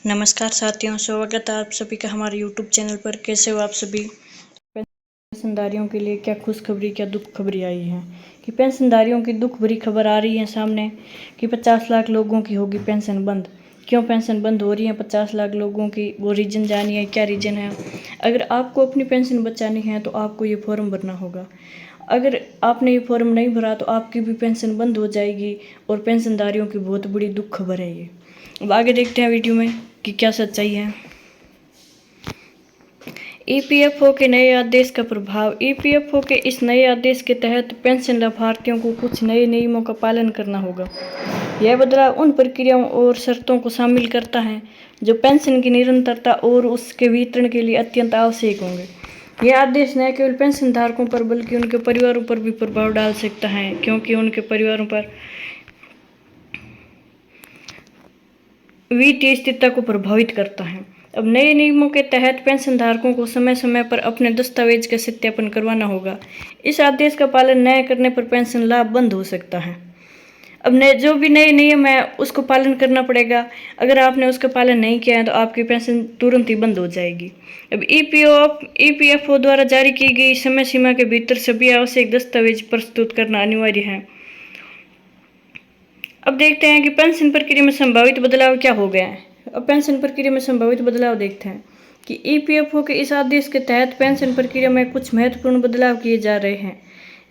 नमस्कार साथियों, स्वागत है आप सभी का हमारे यूट्यूब चैनल पर। कैसे हो आप सभी। पेंशनधारियों के लिए क्या खुशखबरी क्या दुख खबरी आई है कि पेंशनधारियों की दुख भरी खबर आ रही है सामने कि 50 लाख लोगों की होगी पेंशन बंद। क्यों पेंशन बंद हो रही है 50 लाख लोगों की, वो रीज़न जानिए क्या रीज़न है। अगर आपको अपनी पेंशन बचानी है तो आपको ये फॉर्म भरना होगा। अगर आपने ये फॉर्म नहीं भरा तो आपकी भी पेंशन बंद हो जाएगी और पेंशनधारियों की बहुत बड़ी दुख खबर है ये। अब आगे देखते हैं वीडियो में कि क्या सच्चाई है। ईपीएफओ के नए आदेश का प्रभाव। ईपीएफओ के इस नए आदेश के तहत पेंशन लाभार्थियों को कुछ नए नियमों का पालन करना होगा। यह बदलाव उन प्रक्रियाओं और शर्तों को शामिल करता है जो पेंशन की निरंतरता और उसके वितरण के लिए अत्यंत आवश्यक होंगे। यह आदेश न केवल पेंशन धारकों पर बल्कि उनके परिवारों पर भी प्रभाव डाल सकता है, क्योंकि उनके परिवारों पर वित्तीय स्थिरता को प्रभावित करता है। अब नए नियमों के तहत पेंशनधारकों को समय समय पर अपने दस्तावेज का सत्यापन करवाना होगा। इस आदेश का पालन न करने पर पेंशन लाभ बंद हो सकता है। अब नए जो भी नए नियम है उसको पालन करना पड़ेगा। अगर आपने उसका पालन नहीं किया है तो आपकी पेंशन तुरंत ही बंद हो जाएगी। अब ईपीएफओ द्वारा जारी की गई समय सीमा के भीतर सभी आवश्यक दस्तावेज प्रस्तुत करना अनिवार्य है। अब देखते हैं कि पेंशन प्रक्रिया में संभावित बदलाव क्या हो गया है। अब पेंशन प्रक्रिया में संभावित बदलाव देखते हैं कि ईपीएफओ के इस आदेश के तहत पेंशन प्रक्रिया में कुछ महत्वपूर्ण बदलाव किए जा रहे हैं।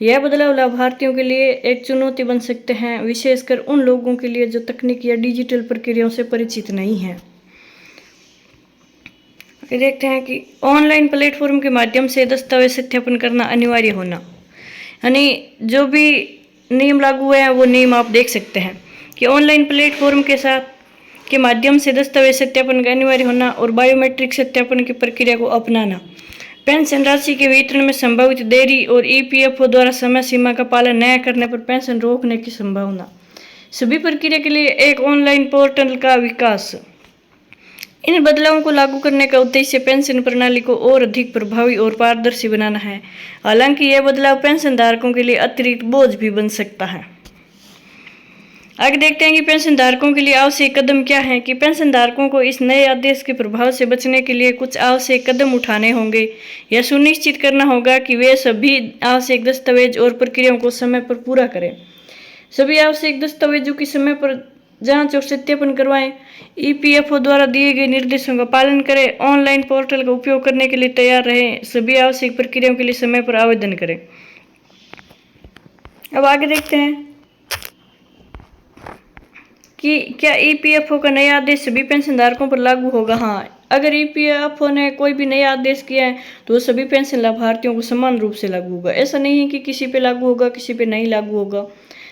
यह बदलाव लाभार्थियों के लिए एक चुनौती बन सकते हैं, विशेषकर उन लोगों के लिए जो तकनीक या डिजिटल प्रक्रियाओं से परिचित नहीं हैं। देखते हैं कि ऑनलाइन प्लेटफॉर्म के माध्यम से दस्तावेज सत्यापन करना अनिवार्य होना, यानी जो भी नियम लागू हुए हैं वो नियम आप देख सकते हैं कि ऑनलाइन प्लेटफॉर्म के माध्यम से दस्तावेज सत्यापन का अनिवार्य होना और बायोमेट्रिक सत्यापन की प्रक्रिया को अपनाना, पेंशन राशि के वितरण में संभावित देरी और ईपीएफओ द्वारा समय सीमा का पालन न करने पर पेंशन रोकने की संभावना। सभी प्रक्रिया के लिए एक ऑनलाइन पोर्टल का विकास। इन बदलावों को लागू करने का उद्देश्य पेंशन प्रणाली को और अधिक प्रभावी और पारदर्शी बनाना है। हालांकि यह बदलाव पेंशन धारकों के लिए अतिरिक्त बोझ भी बन सकता है। आगे देखते हैं कि पेंशन धारकों के लिए आवश्यक कदम क्या हैं कि पेंशन धारकों को इस नए आदेश के प्रभाव से बचने के लिए कुछ आवश्यक कदम उठाने होंगे। यह सुनिश्चित करना होगा कि वे सभी आवश्यक दस्तावेज और प्रक्रियाओं को समय पर पूरा करें। सभी आवश्यक दस्तावेजों की समय पर जांच और सत्यापन करवाएं। ईपीएफओ द्वारा दिए गए निर्देशों का पालन करें। ऑनलाइन पोर्टल का उपयोग करने के लिए तैयार रहें। सभी आवश्यक प्रक्रियाओं के लिए समय पर आवेदन करें। अब आगे देखते हैं कि क्या ईपीएफओ का नया आदेश सभी पेंशनधारकों पर लागू होगा। हाँ, अगर ईपीएफओ ने कोई भी नया आदेश किया है तो वो सभी पेंशन लाभार्थियों को समान रूप से लागू होगा। ऐसा नहीं है कि किसी पे लागू होगा किसी पे नहीं लागू होगा।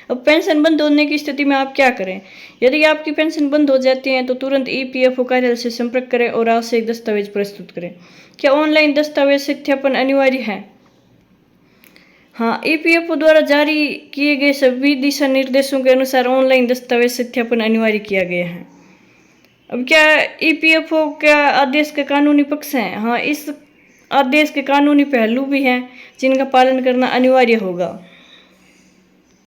अब पेंशन बंद होने की स्थिति में आप क्या करें। यदि आपकी पेंशन बंद हो जाती है तो तुरंत ईपीएफओ कार्यालय से संपर्क करें और आवश्यक दस्तावेज प्रस्तुत करें। क्या ऑनलाइन दस्तावेज सत्यापन अनिवार्य है। हाँ, ईपीएफओ द्वारा जारी किए गए सभी दिशा निर्देशों के अनुसार ऑनलाइन दस्तावेज सत्यापन अनिवार्य किया गया है। अब क्या ईपीएफओ का आदेश के कानूनी पक्ष हैं। हाँ, इस आदेश के कानूनी पहलू भी हैं जिनका पालन करना अनिवार्य होगा।